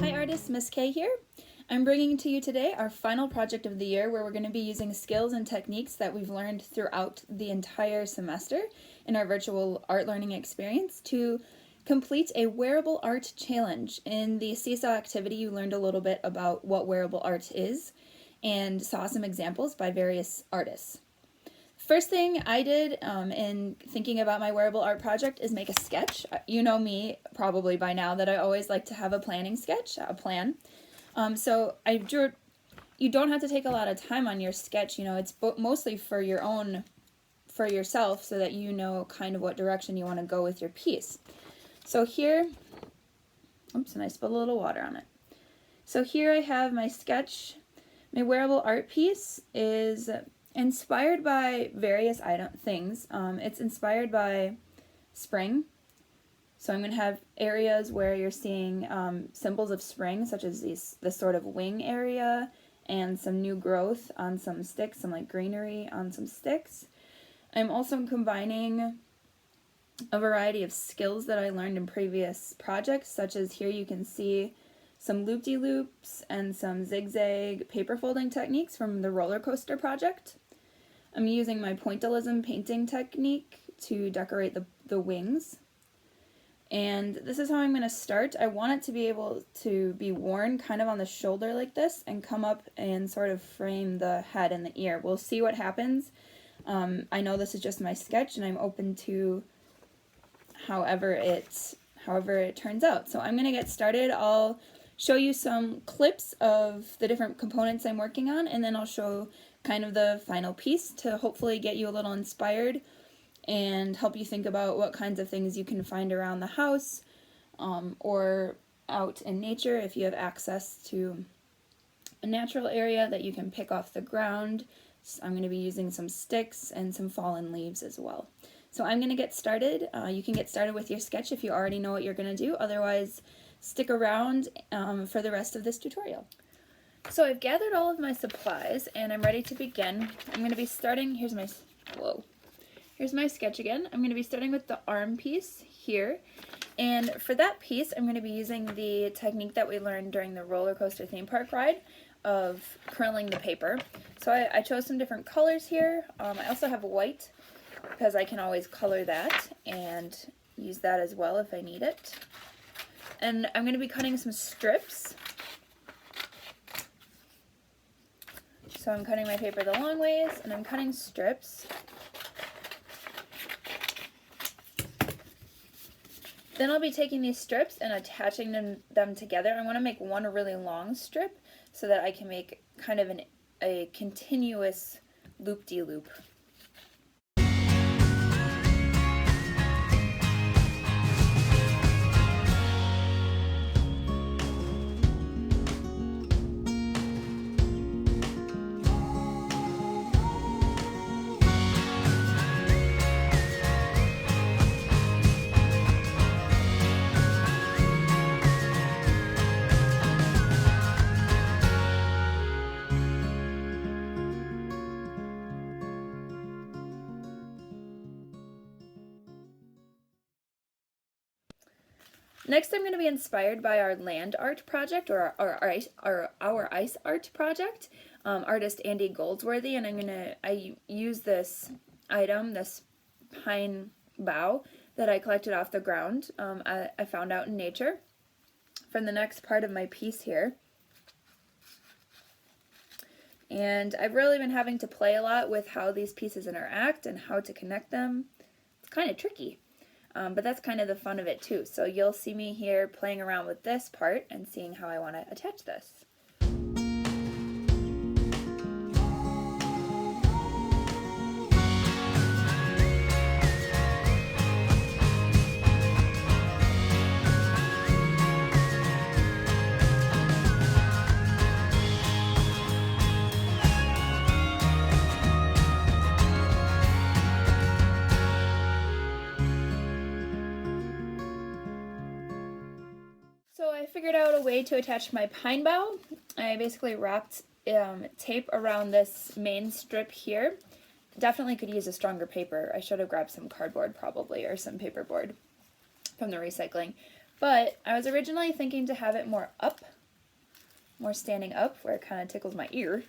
Hi artists, Miss K here. I'm bringing to you today our final project of the year where we're going to be using skills and techniques that we've learned throughout the entire semester in our virtual art learning experience to complete a wearable art challenge. In the Seesaw activity, you learned a little bit about what wearable art is and saw some examples by various artists. First thing I did in thinking about my wearable art project is make a sketch. You know me probably by now that I always like to have a planning sketch, a plan. So I drew, you don't have to take a lot of time on your sketch, it's mostly for yourself so that you know kind of what direction you want to go with your piece. So here, oops, and I spilled a little water on it. So here I have my sketch. My wearable art piece is inspired by various things. It's inspired by spring. So I'm going to have areas where you're seeing symbols of spring, such as this sort of wing area and some new growth on some sticks, some like greenery on some sticks. I'm also combining a variety of skills that I learned in previous projects, such as here you can see some loop-de-loops and some zigzag paper folding techniques from the roller coaster project. I'm using my pointillism painting technique to decorate the wings. And this is how I'm going to start. I want it to be able to be worn kind of on the shoulder like this and come up and sort of frame the head and the ear. We'll see what happens. I know this is just my sketch and I'm open to however it turns out. So I'm going to get started. I'll show you some clips of the different components I'm working on, and then I'll show kind of the final piece to hopefully get you a little inspired and help you think about what kinds of things you can find around the house or out in nature if you have access to a natural area that you can pick off the ground. So I'm going to be using some sticks and some fallen leaves as well. So I'm going to get started. You can get started with your sketch if you already know what you're going to do. Otherwise, stick around for the rest of this tutorial. So I've gathered all of my supplies and I'm ready to begin. I'm going to be starting, here's my sketch again. I'm going to be starting with the arm piece here. And for that piece, I'm going to be using the technique that we learned during the roller coaster theme park ride of curling the paper. So I chose some different colors here. I also have white because I can always color that and use that as well if I need it. And I'm going to be cutting some strips. So I'm cutting my paper the long ways and I'm cutting strips. Then I'll be taking these strips and attaching them together. I want to make one really long strip so that I can make kind of a continuous loop-de-loop. Next, I'm going to be inspired by our land art project, or our ice art project, artist Andy Goldsworthy, and I use this item, this pine bough that I collected off the ground, I found out in nature, from the next part of my piece here. And I've really been having to play a lot with how these pieces interact and how to connect them. It's kind of tricky. But that's kind of the fun of it too. So you'll see me here playing around with this part and seeing how I want to attach this. So I figured out a way to attach my pine bough. I basically wrapped tape around this main strip here. Definitely could use a stronger paper. I should have grabbed some cardboard probably, or some paperboard from the recycling. But I was originally thinking to have it more up, more standing up, where it kind of tickles my ear.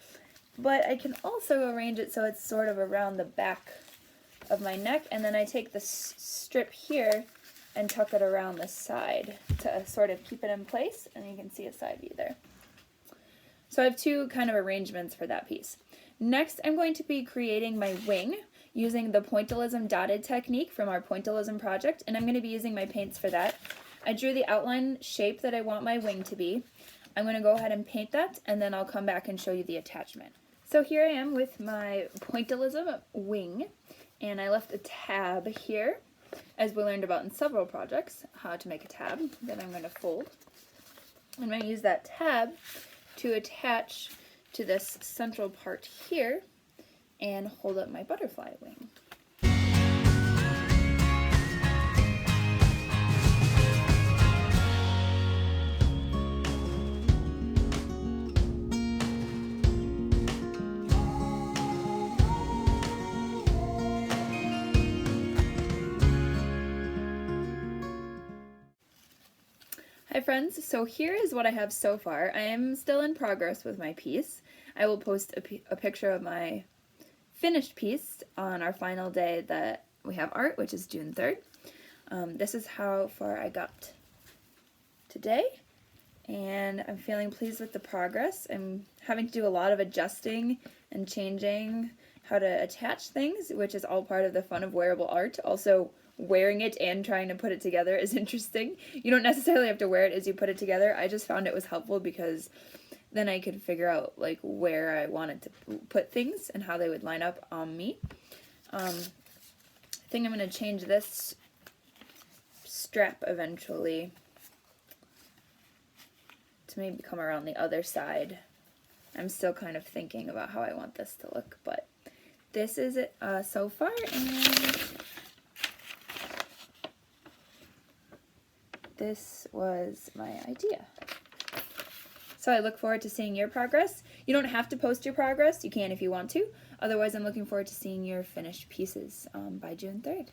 But I can also arrange it so it's sort of around the back of my neck, and then I take this strip here and tuck it around the side to sort of keep it in place, and you can see a side view there. So I have two kind of arrangements for that piece. Next, I'm going to be creating my wing using the pointillism dotted technique from our pointillism project, and I'm going to be using my paints for that. I drew the outline shape that I want my wing to be. I'm going to go ahead and paint that, and then I'll come back and show you the attachment. So here I am with my pointillism wing, and I left a tab here, as we learned about in several projects, how to make a tab that I'm going to fold. I'm going to use that tab to attach to this central part here and hold up my butterfly wing. Hi friends, so here is what I have so far. I am still in progress with my piece. I will post a picture of my finished piece on our final day that we have art, which is June 3rd. This is how far I got today, and I'm feeling pleased with the progress. I'm having to do a lot of adjusting and changing how to attach things, which is all part of the fun of wearable art. Also, wearing it and trying to put it together is interesting. You don't necessarily have to wear it as you put it together. I just found it was helpful because then I could figure out like where I wanted to put things and how they would line up on me. I think I'm going to change this strap eventually to maybe come around the other side. I'm still kind of thinking about how I want this to look, but this is it so far, and this was my idea. So I look forward to seeing your progress. You don't have to post your progress. You can if you want to. Otherwise, I'm looking forward to seeing your finished pieces by June 3rd.